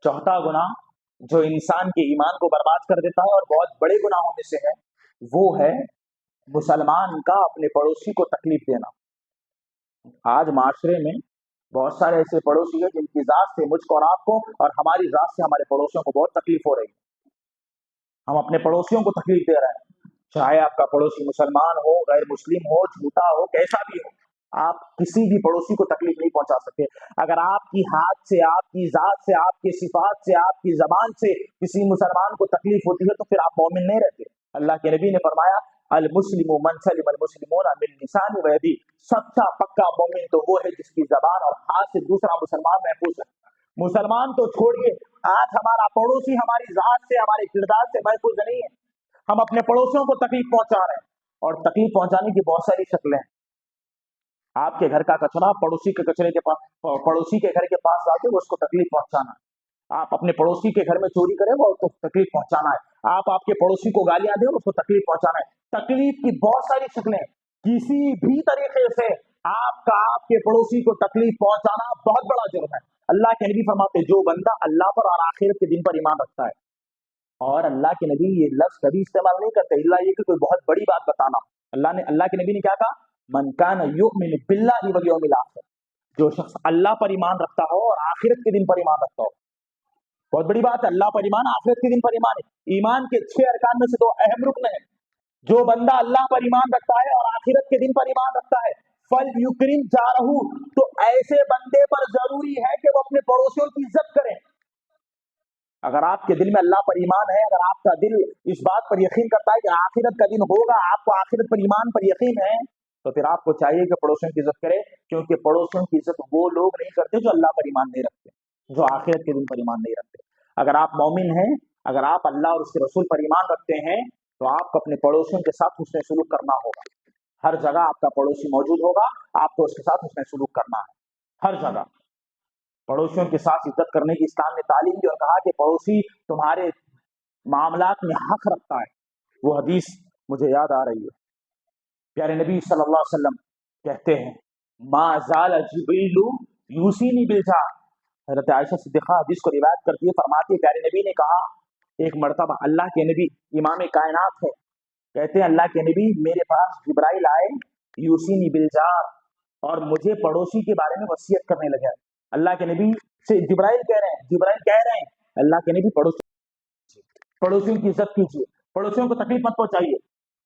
چوتھا گناہ جو इंसान के ईमान को बर्बाद कर देता है और बहुत बड़े गुनाहों में से है, वो है मुसलमान का अपने पड़ोसी को तकलीफ देना। आज माशरे में बहुत सारे ऐसे पड़ोसी हैं जिनकी जात से मुझको और आपको और हमारी जात से हमारे पड़ोसियों को बहुत तकलीफ हो रही है। हम अपने पड़ोसियों को तकलीफ दे रहे हैं, चाहे आपका पड़ोसी मुसलमान हो, गैर मुस्लिम हो, झूठा हो, कैसा भी हो, आप किसी भी पड़ोसी को तकलीफ नहीं पहुंचा सकते। अगर आपकी हाथ से, आपकी जात से, आपके सिफात से, आपकी जबान से किसी मुसलमान को तकलीफ होती है तो फिर आप मोमिन नहीं रहते। अल्लाह के नबी ने फरमाया, अल मुस्लिमु मन सलिम अल मुस्लिमून मिन लिसानि व यदी, सच्चा पक्का मोमिन तो वो है जिसकी जबान और हाथ से दूसरा मुसलमान महफूज है। मुसलमान तो छोड़िए, आज हमारा पड़ोसी हमारी जात से, हमारे किरदार से महफूज नहीं है। हम अपने पड़ोसियों को तकलीफ पहुंचा रहे हैं, और तकलीफ पहुंचाने की बहुत सारी शक्लें हैं। आपके घर का कचरा पड़ोसी के कचरे के पास, पड़ोसी के घर के पास जाके उसको तकलीफ पहुंचाना है। आप अपने पड़ोसी के घर में चोरी करें, वो उसको तकलीफ पहुंचाना है। आप आपके पड़ोसी को गालियां दें, उसको तकलीफ पहुंचाना है। तकलीफ की बहुत सारी शक्लें, किसी भी तरीके से आपके पड़ोसी को तकलीफ पहुंचाना बहुत बड़ा जुर्म है। अल्लाह के नबी फरमाते, जो बंदा अल्लाह पर और आखिरत के दिन पर ईमान रखता है, और अल्लाह के नबी ये लफ्ज कभी इस्तेमाल नहीं करते इल्ला ये कि कोई बहुत बड़ी बात बताना। अल्लाह के नबी ने क्या कहा, मन कान युमिनु बिल्लाहि वल यौमिल आखिर, जो शख्स अल्लाह पर ईमान रखता हो और आखिरत के दिन पर ईमान रखता हो। बहुत बड़ी बात है, अल्लाह पर ईमान, आखिरत के दिन पर ईमान है। ईमान के 6 अरकान में से 2 अहम रुकन है। जो बंदा अल्लाह पर ईमान रखता है और आखिरत के दिन पर ईमान रखता है, फल युक्रिम जारहू, तो ऐसे बंदे पर जरूरी है कि वो अपने पड़ोसियों की इज्जत करें। अगर आपके दिल में अल्लाह पर ईमान है, अगर आपका दिल इस बात पर यकीन करता है कि आखिरत का दिन होगा, आपको आखिरत पर ईमान पर यकीन है, तो फिर आपको चाहिए कि पड़ोसियों की इज्जत करें, क्योंकि पड़ोसियों की इज्जत वो लोग नहीं करते जो अल्लाह पर ईमान नहीं रखते, जो आखिरत के दिन पर ईमान नहीं रखते। अगर आप मोमिन हैं, अगर आप अल्लाह और उसके रसूल पर ईमान रखते हैं, तो आपको अपने पड़ोसियों के साथ हुस्न सलूक करना होगा। हर जगह आपका पड़ोसी मौजूद होगा, आपको उसके साथ हुस्न सलूक करना है। हर जगह पड़ोसियों के साथ इज्जत करने की इस्लाम ने तालीम दी और कहा कि पड़ोसी तुम्हारे मामलात में हक रखता है। वो हदीस मुझे याद आ रही है, प्यारे नबी सल्लल्लाहु अलैहि वसल्लम कहते हैं, मा ज़ाल जिब्रीलु यूसीनी बिल जार। हज़रत आयशा सिद्दीक़ा हदीस को रिवायत करती है, फरमाती है, प्यारे नबी ने कहा, एक मर्तबा अल्लाह के नबी इमाम कायनात है, कहते हैं अल्लाह के नबी मेरे पास जिब्राइल आए, यूसीनी बिल जार, और मुझे पड़ोसी के बारे में वसीयत करने लगे। अल्लाह के नबी से जिब्राइल कह रहे हैं अल्लाह के नबी पड़ोसियों की इज्जत कीजिए, पड़ोसियों को तकलीफ मत पहुंचाइए।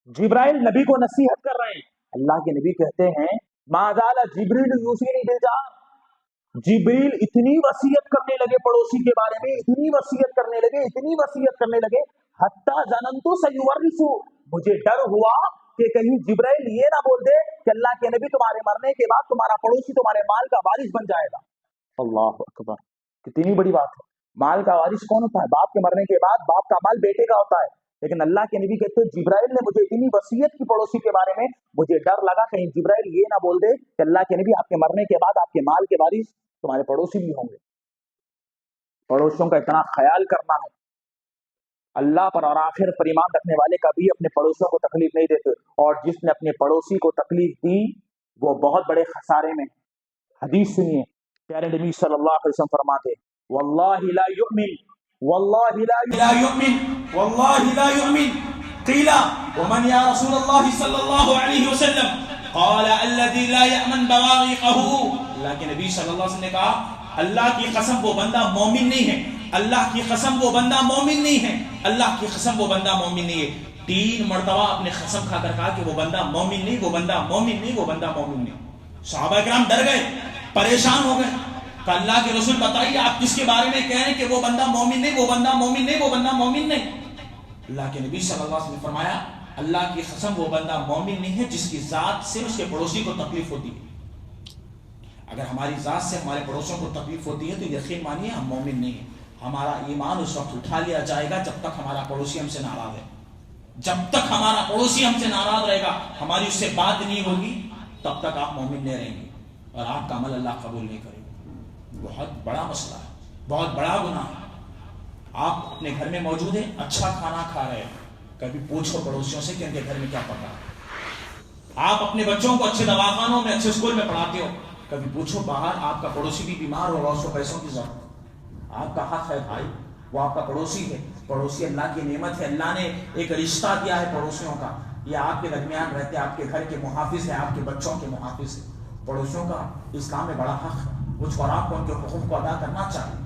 जिब्राइल नबी को नसीहत कर रहे हैं। अल्लाह के नबी कहते हैं, माज़ाल जिब्रील यूसीनी बिल जार, जिब्रील इतनी वसीयत करने लगे पड़ोसी के बारे में, इतनी वसीयत करने लगे, हत्ता ज़नंतु सयुवर्रिसु, मुझे डर हुआ कि कहीं जिब्राइल ये ना बोल दे कि अल्लाह के नबी तुम्हारे मरने के बाद तुम्हारा पड़ोसी तुम्हारे माल का वारिस बन जाएगा। अल्लाह अकबर, कितनी बड़ी बात है। माल का वारिस कौन होता है? बाप के मरने के बाद बाप का माल बेटे का होता है। लेकिन अल्लाह के नबी कहते हैं, जिब्राइल ने मुझे इतनी वसीयत की पड़ोसी के बारे में, मुझे डर लगा कहीं जिब्राइल ये ना बोल दे कि अल्लाह के नबी आपके मरने के बाद आपके माल के वारिस तुम्हारे पड़ोसी भी होंगे। पड़ोसियों का इतना ख्याल करना है। अल्लाह पर और आखिर पर ईमान रखने वाले कभी अपने पड़ोसियों को तकलीफ नहीं देते, और जिसने अपने पड़ोसी को तकलीफ दी वो बहुत बड़े खसारे में। हदीस सुनिए, प्यारे नबी सल्लल्लाहु अलैहि वसल्लम फरमाते, वल्लाहि ला युमिन, वल्लाहि ला युमिन, वल्लाहि ला युमिन, क़ीला वमन या रसूलल्लाह सल्लल्लाहु अलैहि वसल्लम, क़ाला अल्लज़ी ला यअमन बवाक़िक़हु। अल्लाह के नबी सल्लल्लाहु अलैहि वसल्लम ने कहा, अल्लाह की कसम वो बंदा मोमिन नहीं है, अल्लाह की कसम वो बंदा मोमिन नहीं है, अल्लाह की कसम वो बंदा मोमिन नहीं है। 3 मरतबा अपने कसम खाकर कहा कि वो बंदा मोमिन नहीं, वो बंदा मोमिन नहीं, वो बंदा मोमिन नहीं। सहाबा किराम डर गए, परेशान हो गए, अल्लाह के रसूल बताइए आप किसके बारे में कह रहे हैं कि वो बंदा मोमिन नहीं, वो बंदा मोमिन नहीं, वो बंदा मोमिन नहीं। अल्लाह के नबी सल्लल्लाहु अलैहि वसल्लम ने फरमाया, अल्लाह की कसम वो बंदा मोमिन नहीं है जिसकी जात से उसके पड़ोसी को तकलीफ होती है। अगर हमारी जात से हमारे पड़ोसियों को तकलीफ होती है तो यकीन मानिए हम मोमिन नहीं है। हमारा ईमान उस वक्त उठा लिया जाएगा जब तक हमारा पड़ोसी हमसे नाराज है। जब तक हमारा पड़ोसी हमसे नाराज रहेगा, हमारी उससे बात नहीं होगी, तब तक आप मोमिन नहीं रहेंगे और आपका अमल अल्लाह कबूल नहीं करेगा। बहुत बड़ा मसला है, बहुत बड़ा गुनाह है। आप अपने घर में मौजूद हैं, अच्छा खाना खा रहे हैं, कभी पूछो पड़ोसियों से कि उनके घर में क्या पका है। आप अपने बच्चों को अच्छे दवाखानों में, अच्छे स्कूल में पढ़ाते हो, कभी पूछो बाहर आपका पड़ोसी भी बीमार होगा, उसको पैसों की जरूरत, आपका हक है भाई وہ آپ کا پڑوسی ہے. پڑوسی اللہ کی نعمت ہے. اللہ نے ایک رشتہ دیا ہے پڑوسیوں کا. یہ آپ کے درمیان رہتے ہیں, آپ کے گھر کے محافظ ہیں, آپ کے بچوں کے محافظ ہیں. پڑوسیوں کا اسلام میں بڑا حق ہے. مجھ کو اور آپ کو ان کے حقوق کو ادا کرنا چاہیے.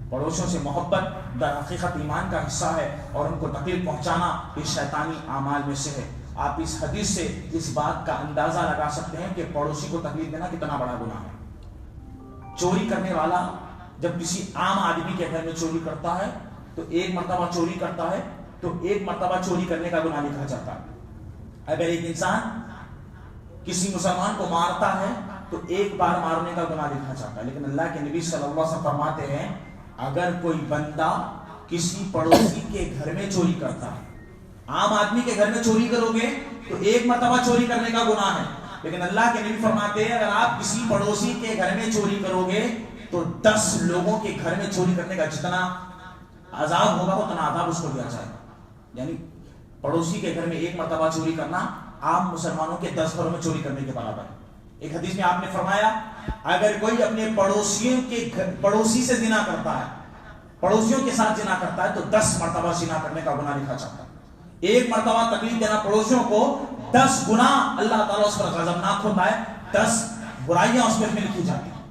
پڑوسیوں سے محبت در حقیقت ایمان کا حصہ ہے, اور ان کو تکلیف پہنچانا یہ شیطانی اعمال میں سے ہے. آپ اس حدیث سے اس بات کا اندازہ لگا سکتے ہیں کہ پڑوسی کو تکلیف دینا کتنا بڑا گناہ ہے. چوری کرنے والا جب کسی عام آدمی کے گھر میں چوری کرتا ہے تو ایک مرتبہ چوری کرتا ہے تو ایک مرتبہ چوری کرنے کا گناہ لکھا جاتا ہے. اگر ایک انسان کسی مسلمان کو مارتا ہے تو ایک بار مارنے کا گناہ لکھا جاتا ہے. لیکن اللہ کے نبی صلی اللہ علیہ وسلم فرماتے ہیں اگر کوئی بندہ کسی پڑوسی کے گھر میں چوری کرتا ہے, عام آدمی کے گھر میں چوری کرو گے تو ایک مرتبہ چوری کرنے کا گناہ ہے, لیکن اللہ کے نبی فرماتے ہیں اگر آپ کسی پڑوسی کے گھر میں چوری کرو گے تو 10 لوگوں کے گھر میں چوری کرنے کا جتنا عذاب ہوگا اتنا عذاب اس کو دیا جائے گا. یعنی پڑوسی کے گھر میں ایک مرتبہ چوری کرنا عام مسلمانوں کے 10 گھروں میں چوری کرنے کے برابر ہے. ایک حدیث میں آپ نے فرمایا اگر کوئی اپنے پڑوسی سے زنا کرتا ہے, پڑوسیوں کے ساتھ زنا کرتا ہے تو 10 مرتبہ زنا کرنے کا گناہ لکھا جاتا ہے. ایک مرتبہ تکلیف دینا پڑوسیوں کو 10 گنا اللہ تعالیٰ اس پر غضبناک ہوتا ہے, 10 برائیاں اس پر لکھی جاتی ہیں.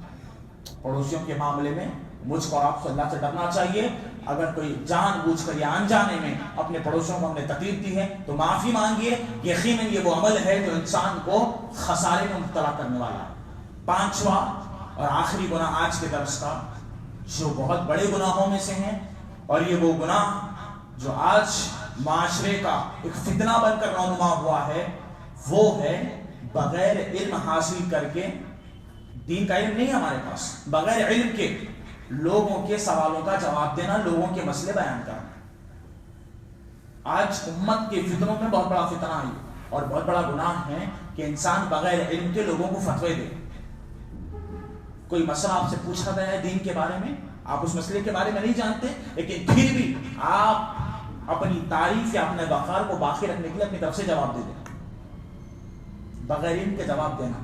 پڑوسیوں کے معاملے میں مجھ کو اور آپ کو اللہ سے ڈرنا چاہیے. اگر کوئی جان بوجھ کر یا انجانے میں اپنے پڑوسیوں کو ہم نے تکلیف دی ہے تو معافی مانگیے. یقیناً یہ وہ عمل ہے جو انسان کو خسارے میں مبتلا کرنے والا ہے. 5واں اور آخری گناہ آج کے درس کا, جو بہت بڑے گناہوں میں سے ہیں, اور یہ وہ گناہ جو آج معاشرے کا ایک فتنہ بن کر رونما ہوا ہے, وہ ہے بغیر علم حاصل کر کے, دین کا علم نہیں ہمارے پاس, بغیر علم کے لوگوں کے سوالوں کا جواب دینا, لوگوں کے مسئلے بیان کرنا. آج امت کے فتنوں میں بہت بڑا فتنہ ہے اور بہت بڑا گناہ ہے کہ انسان بغیر علم کے لوگوں کو فتوے دے. کوئی مسئلہ آپ سے پوچھا گیا ہے دین کے بارے میں, آپ اس مسئلے کے بارے میں نہیں جانتے, لیکن پھر بھی آپ اپنی تعریف یا اپنے وقار کو باقی رکھنے کے لیے اپنی طرف سے جواب دے دیں. بغیر علم کے جواب دینا,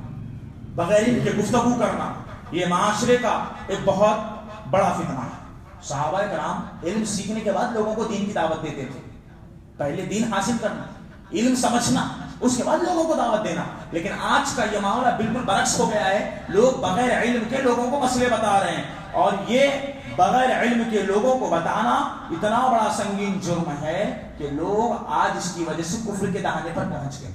بغیر علم کے گفتگو کرنا, یہ معاشرے کا ایک بہت بڑا فتنہ ہے. صحابہ کرام علم سیکھنے کے بعد لوگوں کو دین کی دعوت دیتے تھے. پہلے دین حاصل کرنا, علم سمجھنا, اس کے بعد لوگوں کو دعوت دینا. لیکن آج کا یہ معاملہ بالکل برعکس ہو گیا ہے. لوگ بغیر علم کے لوگوں کو مسئلے بتا رہے ہیں, اور یہ بغیر علم کے لوگوں کو بتانا اتنا بڑا سنگین جرم ہے کہ لوگ آج اس کی وجہ سے کفر کے دہانے پر پہنچ گئے.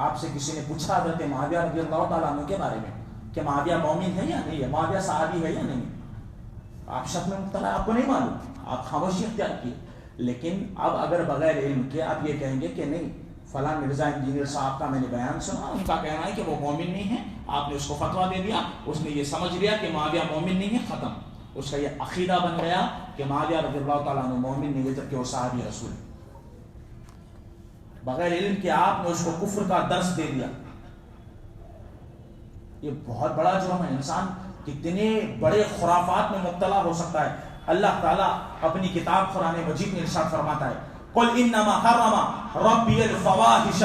آپ سے کسی نے پوچھا حضرت معاویہ رضی اللہ تعالیٰ عنہ کے بارے میں کہ معاویہ مومن ہے یا نہیں ہے, معاویہ صحابی ہے یا نہیں, آپ شک میں مبتلا ہے, آپ کو نہیں معلوم, آپ خاموشی اختیار کی. لیکن اب اگر بغیر علم کے آپ یہ کہیں گے کہ نہیں فلاں مرزا انجینئر صاحب کا میں نے بیان سنا, ان کا کہنا ہے کہ وہ مومن نہیں ہے, آپ نے اس کو فتویٰ دے دیا, اس نے یہ سمجھ لیا کہ معاویہ مومن نہیں ہے, ختم. اس کا یہ عقیدہ بن گیا کہ معاویہ رضی اللہ تعالیٰ عنہ مومن نہیں ہے جبکہ وہ صحابی رسول ہے. بغیر علم کے آپ نے اس کو کفر کا درس دے دیا. یہ بہت بڑا جرم ہے. انسان کتنے بڑے خرافات میں مبتلا ہو سکتا ہے. اللہ تعالیٰ اپنی کتاب قرآن مجید میں ارشاد فرماتا ہے قل انما حرم ربی الفواحش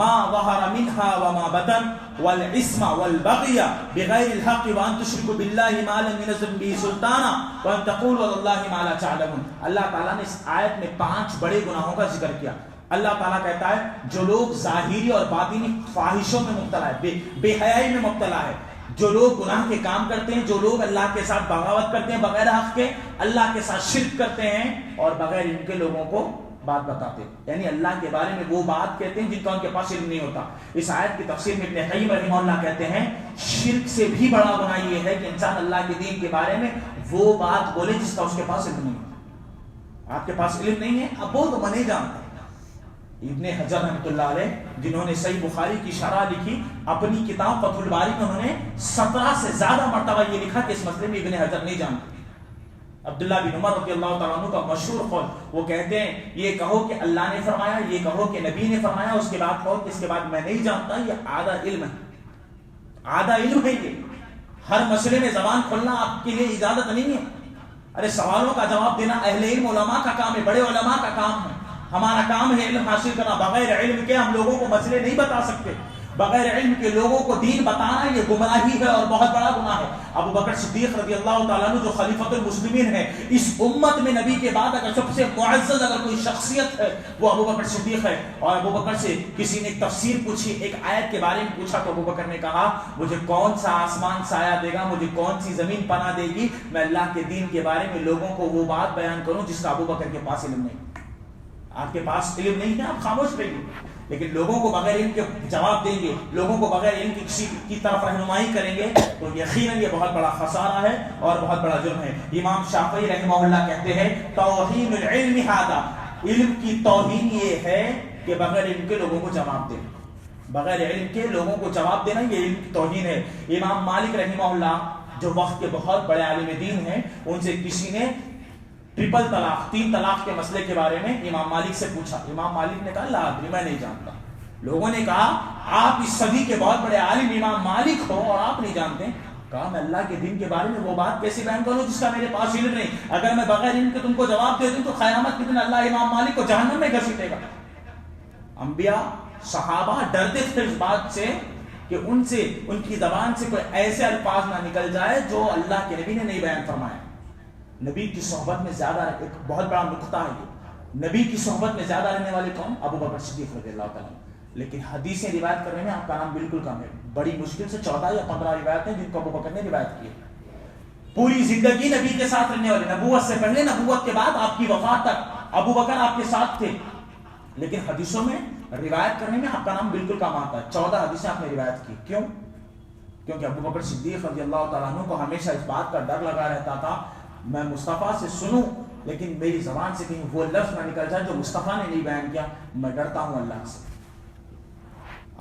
ما ظهر منها وما بطن والاسم والبغي بغیر الحق وان تشركوا بالله ما لم ينزل به سلطانا وان تقولوا على الله ما لا تعلمون. اللہ تعالیٰ نے اس آیت میں 5 بڑے گناہوں کا ذکر کیا. اللہ تعالیٰ کہتا ہے جو لوگ ظاہری اور باطنی فواحشوں میں مبتلا ہے, بے حیائی میں مبتلا ہے, جو لوگ گناہ کے کام کرتے ہیں, جو لوگ اللہ کے ساتھ بغاوت کرتے ہیں بغیر حق کے, اللہ کے ساتھ شرک کرتے ہیں اور بغیر ان کے لوگوں کو بات بتاتے ہیں, یعنی اللہ کے بارے میں وہ بات کہتے ہیں جن کا ان کے پاس علم نہیں ہوتا. اس آیت کی تفسیر میں ابن قیم رحمہ اللہ کہتے ہیں شرک سے بھی بڑا گناہ یہ ہے کہ انسان اللہ کے دین کے بارے میں وہ بات بولے جس کا اس کے پاس علم نہیں ہوتا. آپ کے پاس علم نہیں ہے, اب بول تو میں نہیں جانتا. ابن حجر رحمۃ اللہ علیہ جنہوں نے صحیح بخاری کی شرح لکھی, اپنی کتاب فتح الباری میں انہوں نے 17 سے زیادہ مرتبہ یہ لکھا کہ اس مسئلے میں ابن حجر نہیں جانتے. عبداللہ بن عمر رضی اللہ تعالیٰ عنہ کا مشہور قول, وہ کہتے ہیں یہ کہو کہ اللہ نے فرمایا, یہ کہو کہ نبی نے فرمایا, اس کے بعد کہو کہ اس کے بعد میں نہیں جانتا. یہ آدھا علم ہے, آدھا علم ہے. یہ ہر مسئلے میں زبان کھولنا آپ کے لیے اجازت نہیں ہے. ارے سوالوں کا جواب دینا اہل علم علماء کا کام ہے, بڑے علماء کا کام ہے. ہمارا کام ہے علم حاصل کرنا. بغیر علم کے ہم لوگوں کو مسئلے نہیں بتا سکتے. بغیر علم کے لوگوں کو دین بتانا یہ گمراہی ہے اور بہت بڑا گناہ ہے۔ ابو بکر صدیق رضی اللہ تعالیٰ عنہ جو خلیفۃ المسلمین ہے، اس امت میں نبی کے بعد اگر سب سے معزز اگر کوئی شخصیت ہے وہ ابو بکر صدیق ہے۔ اور ابو بکر سے کسی نے ایک تفسیر پوچھی، ایک آیت کے بارے میں پوچھا تو ابو بکر نے کہا مجھے کون سا آسمان سایہ دے گا، مجھے کون سی زمین پناہ دے گی، میں اللہ کے دین کے بارے میں لوگوں کو وہ بات بیان کروں جس کا ابو بکر کے پاس علم نہیں۔ آپ کے پاس علم نہیں ہے، آپ خاموش رہیے، لیکن لوگوں کو بغیر علم کے جواب دیں گے، لوگوں کو بغیر علم کی کسی کی طرف رہنمائی کریں گے تو یقیناً یہ بہت بڑا خسارہ ہے اور بہت بڑا جرم ہے۔ امام شافعی رحمہ اللہ کہتے ہیں توہین العلم ھذا، علم کی توہین یہ ہے کہ بغیر علم کے لوگوں کو جواب دینا، بغیر علم کے لوگوں کو جواب دینا یہ علم کی توہین ہے۔ امام مالک رحمہ اللہ جو وقت کے بہت بڑے عالم دین ہیں، ان سے کسی نے ٹرپل طلاق، 3 طلاق کے مسئلے کے بارے میں امام مالک سے پوچھا۔ امام مالک نے کہا لا ادری، میں نہیں جانتا۔ لوگوں نے کہا آپ اس صدی کے بہت بڑے عالم امام مالک ہو اور آپ نہیں جانتے؟ کہا میں اللہ کے دین کے بارے میں وہ بات کیسے بیان کروں جس کا میرے پاس علم نہیں؟ اگر میں بغیر علم کے تم کو جواب دے دوں تو قیامت کے دن اللہ امام مالک کو جہنم میں گھسیٹے گا۔ انبیاء صحابہ ڈرتے تھے اس بات سے کہ ان سے ان کی زبان سے کوئی ایسے الفاظ نہ نکل جائے جو اللہ کے نبی نے نہیں بیان فرمائے۔ نبی کی صحبت میں زیادہ، ایک بہت بڑا نقطہ ہے یہ، نبی کی صحبت میں زیادہ رہنے والے کون؟ ابو بکر صدیق رضی اللہ تعالیٰ۔ لیکن حدیثیں روایت کرنے میں آپ کا نام بالکل کم ہے، بڑی مشکل سے 14 یا 15 روایتیں جن کو ابو بکر نے روایت کی۔ پوری زندگی نبی کے ساتھ رہنے والے، نبوت سے پہلے، نبوت کے بعد، آپ کی وفات تک ابو بکر آپ کے ساتھ تھے، لیکن حدیثوں میں روایت کرنے میں آپ کا نام بالکل کم آتا ہے۔ 14 حدیثیں آپ نے روایت کی، کیوں؟ کیونکہ ابو بکر صدیق رضی اللہ تعالیٰ عنہ کو ہمیشہ اس بات کا ڈر لگا رہتا تھا میں مصطفیٰ سے سنوں لیکن میری زبان سے کہیں وہ لفظ نہ نکل جائے جو مصطفیٰ نے نہیں بیان کیا، میں ڈرتا ہوں اللہ سے۔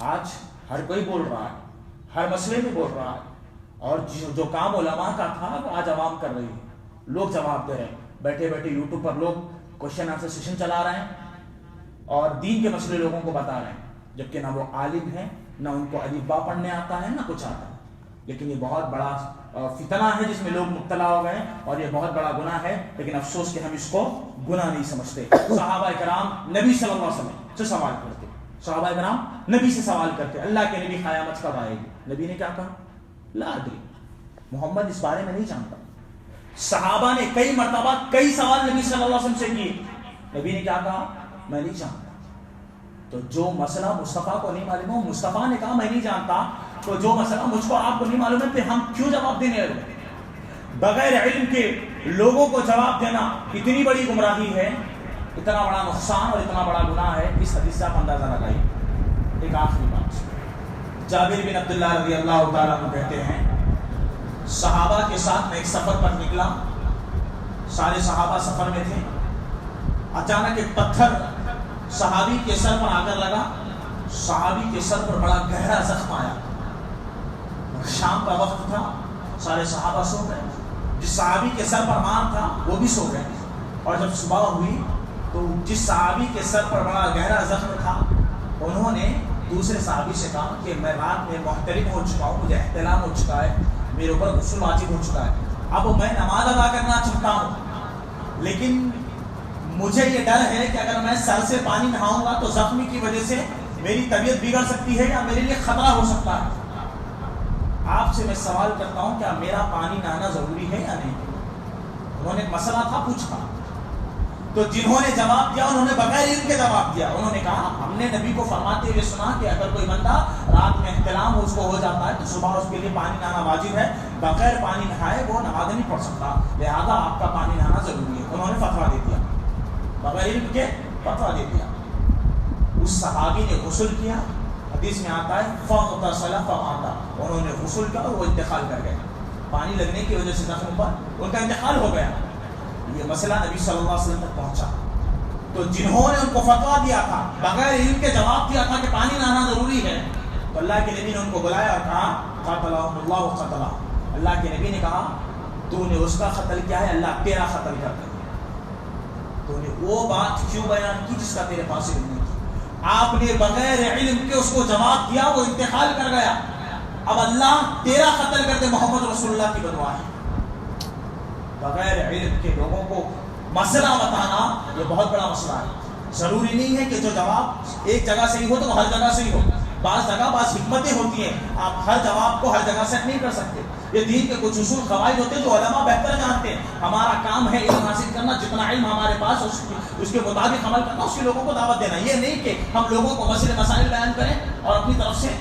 آج ہر کوئی بول رہا ہے، ہر مسئلے میں بول رہا ہے، اور جو کام علماء کا تھا وہ آج عوام کر رہی ہے، لوگ جواب دے رہے ہیں، بیٹھے بیٹھے یوٹیوب پر لوگ کوشچن آنسر سیشن چلا رہے ہیں اور دین کے مسئلے لوگوں کو بتا رہے ہیں، جبکہ نہ وہ عالم ہیں، نہ ان کو الف با پڑھنے آتا ہے، نہ کچھ آتا ہے۔ لیکن یہ بہت بڑا فتنہ ہے جس میں لوگ مبتلا ہو گئے اور یہ بہت بڑا گناہ ہے، لیکن افسوس کہ ہم اس کو گناہ نہیں سمجھتے۔ صحابہ کرام نبی صلی اللہ علیہ وسلم سے سوال کرتے، صحابہ کرام نبی سے سوال کرتے اللہ کے نبی قیامت کب آئے گی؟ نبی نے کیا کہا؟ لا ادری، محمد اس بارے میں نہیں جانتا۔ صحابہ نے کئی مرتبہ کئی سوال نبی صلی اللہ علیہ وسلم سے کیے، نبی نے کیا کہا؟ میں نہیں جانتا۔ تو جو مسئلہ مصطفیٰ کو نہیں معلوم ہو، مصطفیٰ نے کہا میں نہیں جانتا، تو جو مسئلہ مجھ کو آپ کو نہیں معلوم ہے پھر ہم کیوں جواب دینے لگے؟ بغیر علم کے لوگوں کو جواب دینا اتنی بڑی گمراہی ہے، اتنا بڑا نقصان اور اتنا بڑا گناہ ہے۔ اس حدیث سے آپ اندازہ لگائیے۔ ایک آخری بات، جابر بن عبداللہ رضی اللہ تعالیٰ عنہ کہتے ہیں صحابہ کے ساتھ میں ایک سفر پر نکلا، سارے صحابہ سفر میں تھے، اچانک ایک پتھر صحابی کے سر پر آ کر لگا، صحابی کے سر پر بڑا گہرا زخم آیا۔ شام کا وقت تھا، سارے صحابہ سو گئے، جس صحابی کے سر پر مار تھا وہ بھی سو گئے، اور جب صبح ہوئی تو جس صحابی کے سر پر بڑا گہرا زخم تھا انہوں نے دوسرے صحابی سے کہا کہ میں رات میں محترم ہو چکا ہوں، مجھے احتلام ہو چکا ہے، میرے اوپر غسل واجب ہو چکا ہے، اب میں نماز ادا کرنا چاہتا ہوں، لیکن مجھے یہ ڈر ہے کہ اگر میں سر سے پانی نہاؤں گا تو زخمی کی وجہ سے میری طبیعت بگڑ سکتی ہے یا میرے لیے خطرہ ہو سکتا ہے۔ آپ سے میں سوال کرتا ہوں کیا میرا پانی نہانا ضروری ہے یا نہیں؟ انہوں نے مسئلہ تھا پوچھا، تو جنہوں نے جواب دیا انہوں نے بغیر علم کے جواب دیا۔ انہوں نے کہا ہم نے نبی کو فرماتے ہوئے سنا کہ اگر کوئی بندہ رات میں احتلام اس کو ہو جاتا ہے تو صبح اس کے لیے پانی نہانا واجب ہے، بغیر پانی نہائے وہ نماز نہیں پڑھ سکتا، لہذا آپ کا پانی نہانا ضروری ہے۔ انہوں نے فتویٰ دے دیا، بغیر علم کے فتویٰ دے دیا۔ اس صحابی نے غسل کیا، حدیث میں آتا ہے فاغتسل فمات، انہوں نے غسل کیا اور وہ انتقال کر گئے، پانی لگنے کی وجہ سے زخم پر ان کا انتقال ہو گیا۔ یہ مسئلہ نبی صلی اللہ علیہ وسلم تک پہنچا، تو جنہوں نے ان کو فتویٰ دیا تھا، بغیر علم کے جواب دیا تھا کہ پانی نہانا ضروری ہے، تو اللہ کے نبی نے ان کو بلایا اور کہا قاتلہم اللہ قتلا، اللہ کے نبی نے کہا تو نے اس کا قتل کیا ہے، اللہ تیرا قتل کر دے۔ تو نے وہ بات کیوں بیان کی جس کا تیرے پاس علم نہیں کی؟ آپ نے بغیر علم کے اس کو جواب دیا، وہ انتقال کر گیا، اب اللہ تیرا قتل کر دے، محمد رسول اللہ کی بدعا ہے۔ بغیر علم کے لوگوں کو مسئلہ بتانا یہ بہت بڑا مسئلہ ہے۔ ضروری نہیں ہے کہ جو جواب ایک جگہ سے ہی ہو تو ہر جگہ سے ہی ہو، بعض جگہ بعض حکمتیں ہوتی ہیں، آپ ہر جواب کو ہر جگہ سیٹ نہیں کر سکتے. یہ دین کے کچھ اصول قواعد ہوتے ہیں جو علماء بہتر جانتے ہیں. ہمارا کام ہے علم حاصل کرنا، جتنا علم ہمارے پاس اس کے مطابق عمل کرنا، اس کے لوگوں کو دعوت دینا. یہ نہیں کہ ہم لوگوں کو مسئلے مسائل بیان کریں اور اپنی طرف سے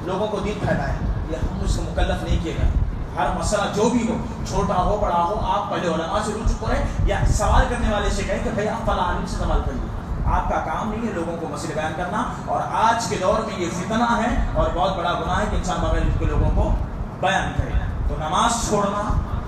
لوگوں کو دین پھیلائیں. یہ ہم اس کو مکلف نہیں کیے گئے. ہر مسئلہ جو بھی ہو، چھوٹا ہو بڑا ہو، آپ پہلے علماء سے رجوع کریں یا سوال کرنے والے سے کہیں کہ بھائی آپ فلاں عالم سے سوال کریے. آپ کا کام نہیں ہے لوگوں کو مسئلے بیان کرنا. اور آج کے دور میں یہ فتنہ ہے اور بہت بڑا گناہ ہے کہ انسان بغیر علم کے لوگوں کو بیان کرے. تو نماز چھوڑنا،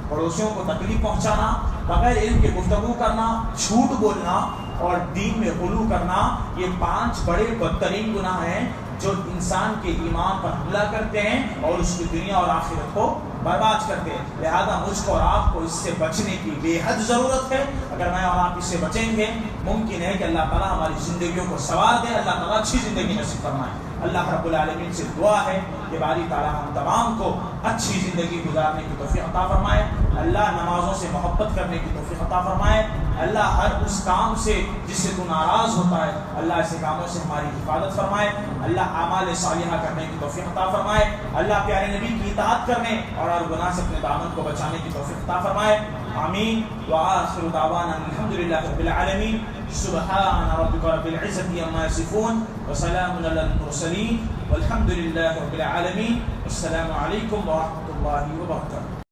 پڑوسیوں کو تکلیف پہنچانا، بغیر علم کے گفتگو کرنا، جھوٹ بولنا اور دین میں غلو کرنا، یہ 5 بڑے بدترین گناہ ہیں جو انسان کے ایمان پر حملہ کرتے ہیں اور اس کی دنیا اور آخرت کو برباد کرتے ہیں. لہذا مجھ کو اور آپ کو اس سے بچنے کی بے حد ضرورت ہے. اگر میں اور آپ اس سے بچیں گے، ممکن ہے کہ اللہ تعالیٰ ہماری زندگیوں کو سنوار دے، اللہ تعالیٰ اچھی زندگی نصیب فرمائے. اللہ رب العالمین سے دعا ہے کہ باری تعالیٰ ہم تمام کو اچھی زندگی گزارنے کی توفیق عطا فرمائے. اللہ نمازوں سے محبت کرنے کی توفیق عطا فرمائے. اللہ ہر اس کام سے جس سے تو ناراض ہوتا ہے، اللہ ایسے کاموں سے ہماری حفاظت فرمائے. اللہ اعمال صالحہ کرنے کی توفیق عطا فرمائے. اللہ پیارے نبی کی اطاعت کرنے اور گناہ سے اپنے دامن کو بچانے کی توفیق عطا فرمائے. آمین. وآخر دعوانا الحمدللہ رب العالمین. سبحان ربک رب العزة عما یصفون وسلام علی المرسلین والحمد للہ رب العالمین. السلام علیکم ورحمۃ اللہ وبرکاتہ.